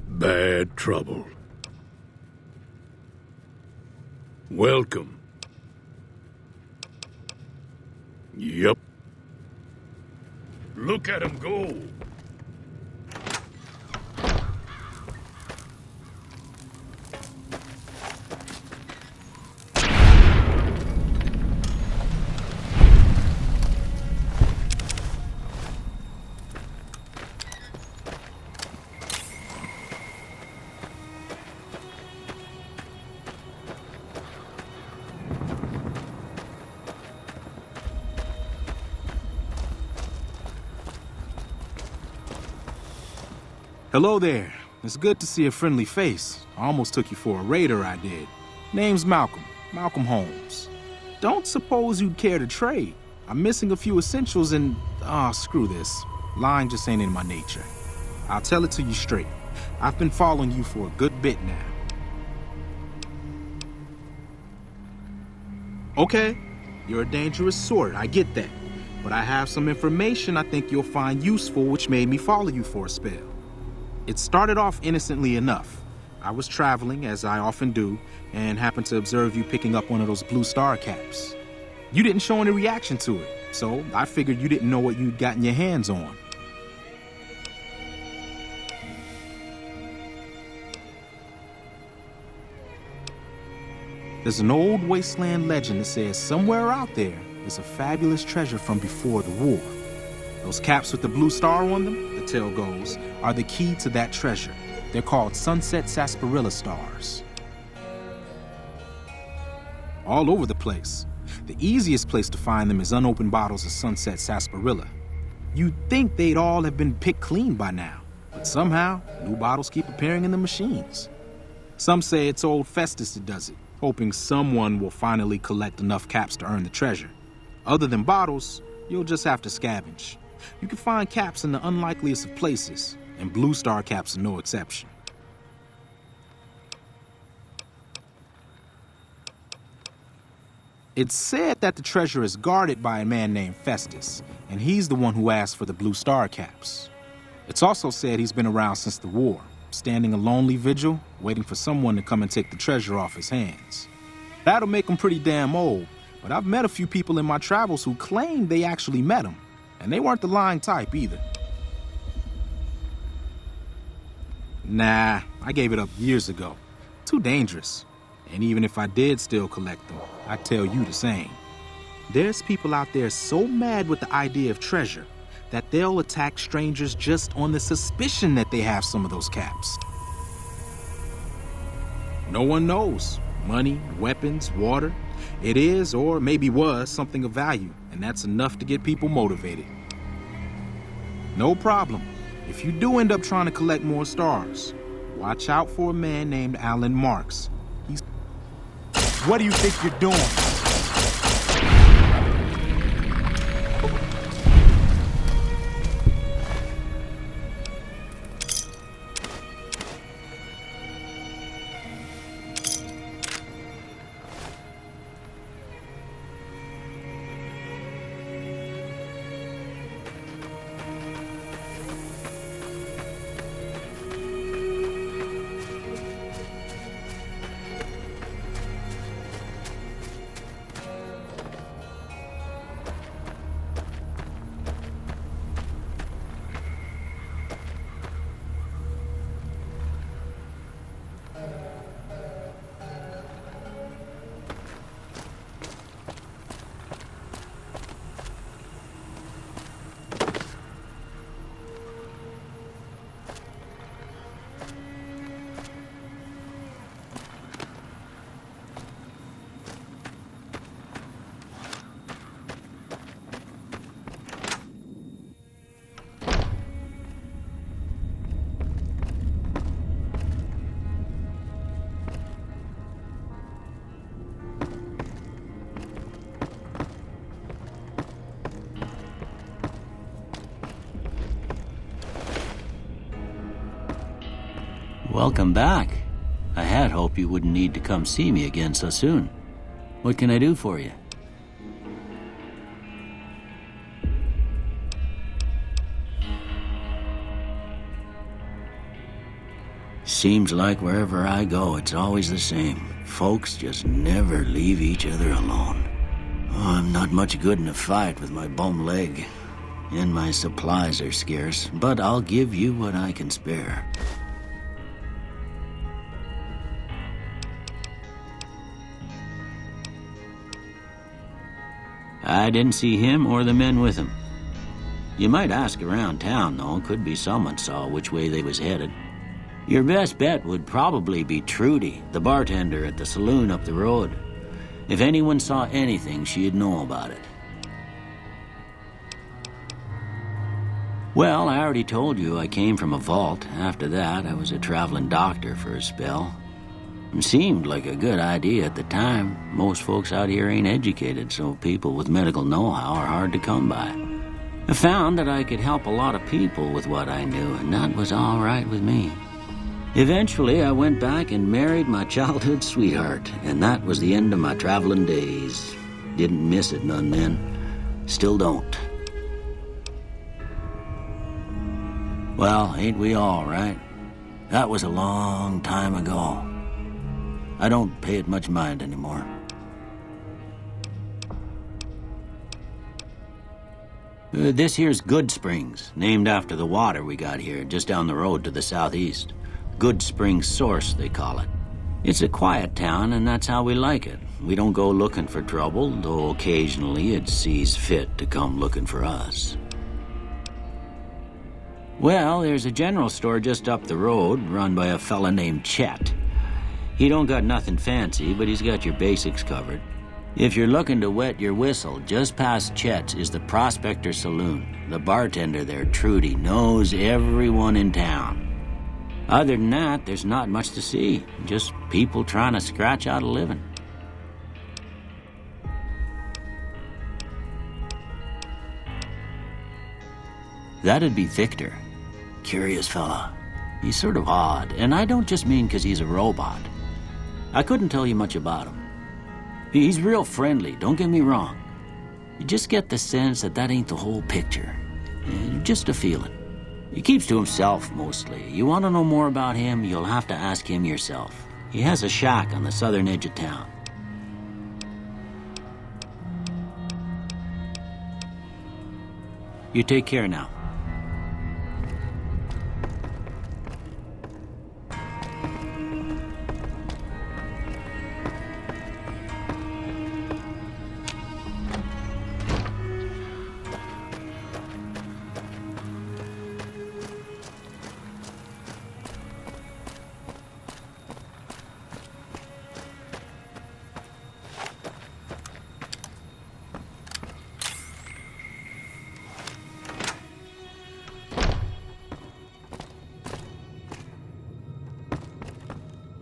Bad trouble. Welcome. Yup. Look at him go! Hello there. It's good to see a friendly face. I almost took you for a raider, I did. Name's Malcolm. Malcolm Holmes. Don't suppose you'd care to trade. I'm missing a few essentials and... screw this. Lying just ain't in my nature. I'll tell it to you straight. I've been following you for a good bit now. Okay, you're a dangerous sort, I get that. But I have some information I think you'll find useful which made me follow you for a spell. It started off innocently enough. I was traveling, as I often do, and happened to observe you picking up one of those Blue Star caps. You didn't show any reaction to it, so I figured you didn't know what you'd gotten your hands on. There's an old wasteland legend that says somewhere out there is a fabulous treasure from before the war. Those caps with the blue star on them, the tale goes, are the key to that treasure. They're called Sunset Sarsaparilla Stars. All over the place. The easiest place to find them is unopened bottles of Sunset Sarsaparilla. You'd think they'd all have been picked clean by now, but somehow, new bottles keep appearing in the machines. Some say it's old Festus that does it, hoping someone will finally collect enough caps to earn the treasure. Other than bottles, you'll just have to scavenge. You can find caps in the unlikeliest of places, and Blue Star caps are no exception. It's said that the treasure is guarded by a man named Festus, and he's the one who asked for the Blue Star caps. It's also said he's been around since the war, standing a lonely vigil, waiting for someone to come and take the treasure off his hands. That'll make him pretty damn old, but I've met a few people in my travels who claim they actually met him, and they weren't the lying type either. Nah, I gave it up years ago. Too dangerous. And even if I did still collect them, I'd tell you the same. There's people out there so mad with the idea of treasure that they'll attack strangers just on the suspicion that they have some of those caps. No one knows. Money, weapons, water. It is, or maybe was, something of value. and that's enough to get people motivated. No problem. If you do end up trying to collect more stars, watch out for a man named Alan Marks. He's... What do you think you're doing? Welcome back. I had hoped you wouldn't need to come see me again so soon. What can I do for you? Seems like wherever I go, it's always the same. Folks just never leave each other alone. Oh, I'm not much good in a fight with my bum leg. And my supplies are scarce, but I'll give you what I can spare. I didn't see him or the men with him. You might ask around town, though. Could be someone saw which way they was headed. Your best bet would probably be Trudy, the bartender at the saloon up the road. If anyone saw anything, she'd know about it. Well, I already told you I came from a vault. After that, I was a traveling doctor for a spell. It seemed like a good idea at the time. Most folks out here ain't educated, so people with medical know-how are hard to come by. I found that I could help a lot of people with what I knew, and that was all right with me. Eventually, I went back and married my childhood sweetheart, and that was the end of my traveling days. Didn't miss it none then. Still don't. Well, ain't we all, right? That was a long time ago. I don't pay it much mind anymore. This here's Goodsprings, named after the water we got here, just down the road to the southeast. Goodsprings Source, they call it. It's a quiet town, and that's how we like it. We don't go looking for trouble, though occasionally it sees fit to come looking for us. Well, there's a general store just up the road, run by a fella named Chet. He don't got nothing fancy, but he's got your basics covered. If you're looking to wet your whistle, just past Chet's is the Prospector Saloon. The bartender there, Trudy, knows everyone in town. Other than that, there's not much to see. Just people trying to scratch out a living. That'd be Victor. Curious fella. He's sort of odd, and I don't just mean 'cause he's a robot. I couldn't tell you much about him. He's real friendly, don't get me wrong. You just get the sense that that ain't the whole picture. Just a feeling. He keeps to himself, mostly. You want to know more about him, you'll have to ask him yourself. He has a shack on the southern edge of town. You take care now.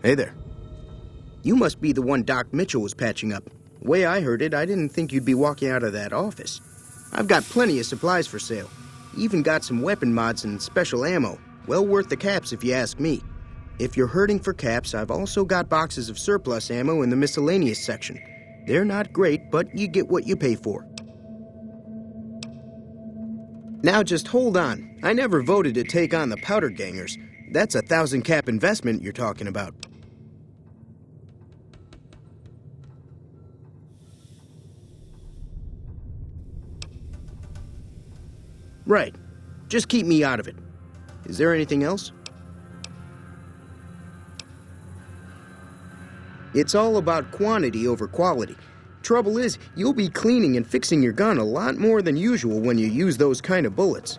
Hey there. You must be the one Doc Mitchell was patching up. The way I heard it, I didn't think you'd be walking out of that office. I've got plenty of supplies for sale. Even got some weapon mods and special ammo. Well worth the caps if you ask me. If you're hurting for caps, I've also got boxes of surplus ammo in the miscellaneous section. They're not great, but you get what you pay for. Now just hold on. I never voted to take on the powder gangers. That's a 1,000 cap investment you're talking about. Right. Just keep me out of it. Is there anything else? It's all about quantity over quality. Trouble is, you'll be cleaning and fixing your gun a lot more than usual when you use those kind of bullets.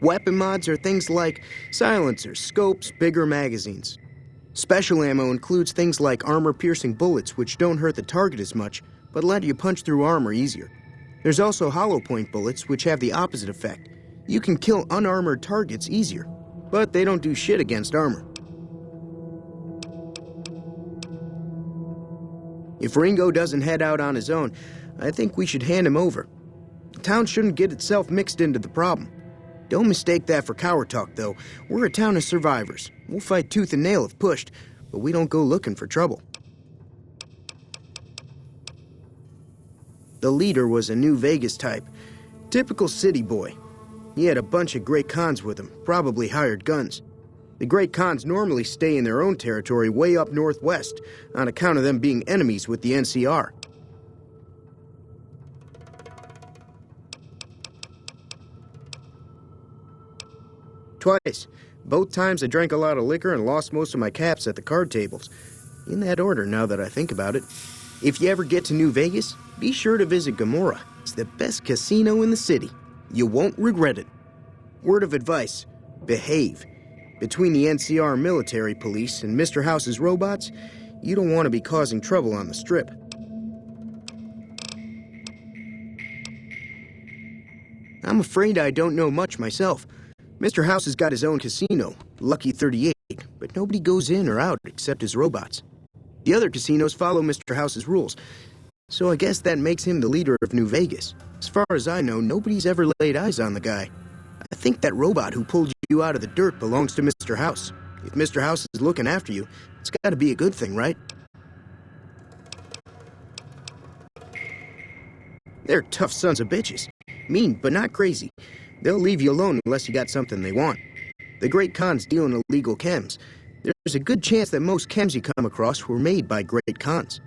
Weapon mods are things like silencers, scopes, bigger magazines. Special ammo includes things like armor-piercing bullets, which don't hurt the target as much, but let you punch through armor easier. There's also hollow point bullets, which have the opposite effect. You can kill unarmored targets easier, but they don't do shit against armor. If Ringo doesn't head out on his own, I think we should hand him over. The town shouldn't get itself mixed into the problem. Don't mistake that for coward talk, though. We're a town of survivors. We'll fight tooth and nail if pushed, but we don't go looking for trouble. The leader was a New Vegas type. Typical city boy. He had a bunch of Great Khans with him, probably hired guns. The Great Khans normally stay in their own territory way up northwest, on account of them being enemies with the NCR. Twice. Both times I drank a lot of liquor and lost most of my caps at the card tables. In that order, now that I think about it. If you ever get to New Vegas, be sure to visit Gomorrah. It's the best casino in the city. You won't regret it. Word of advice, behave. Between the NCR military police and Mr. House's robots, you don't want to be causing trouble on the Strip. I'm afraid I don't know much myself. Mr. House has got his own casino, Lucky 38, but nobody goes in or out except his robots. The other casinos follow Mr. House's rules, so I guess that makes him the leader of New Vegas. As far as I know, nobody's ever laid eyes on the guy. I think that robot who pulled you out of the dirt belongs to Mr. House. If Mr. House is looking after you, it's got to be a good thing, right? They're tough sons of bitches. Mean, but not crazy. They'll leave you alone unless you got something they want. The Great Khans deal in illegal chems. There's a good chance that most chems you come across were made by Great Khans.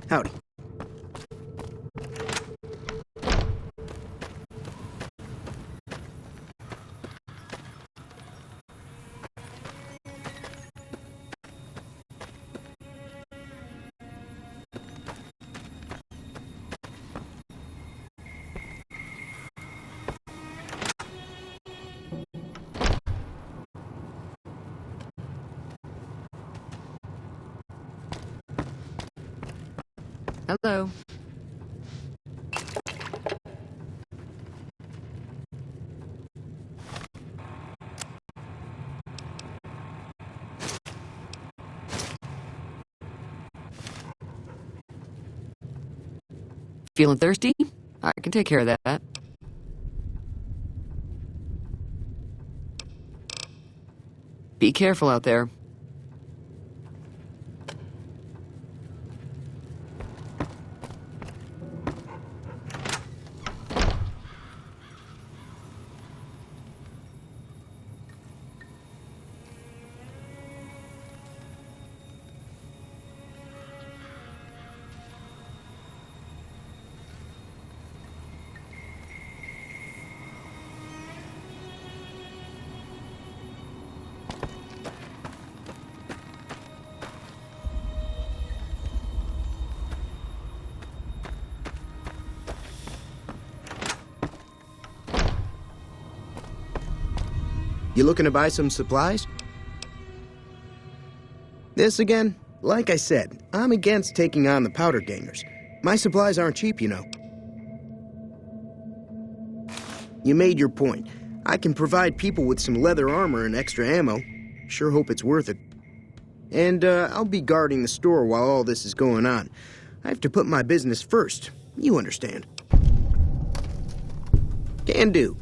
Howdy. Hello. Feeling thirsty? I can take care of that. Be careful out there. You looking to buy some supplies? This again? Like I said, I'm against taking on the powder gangers. My supplies aren't cheap, you know. You made your point. I can provide people with some leather armor and extra ammo. Sure hope it's worth it. And, I'll be guarding the store while all this is going on. I have to put my business first. You understand. Can do.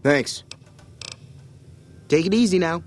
Thanks. Take it easy now.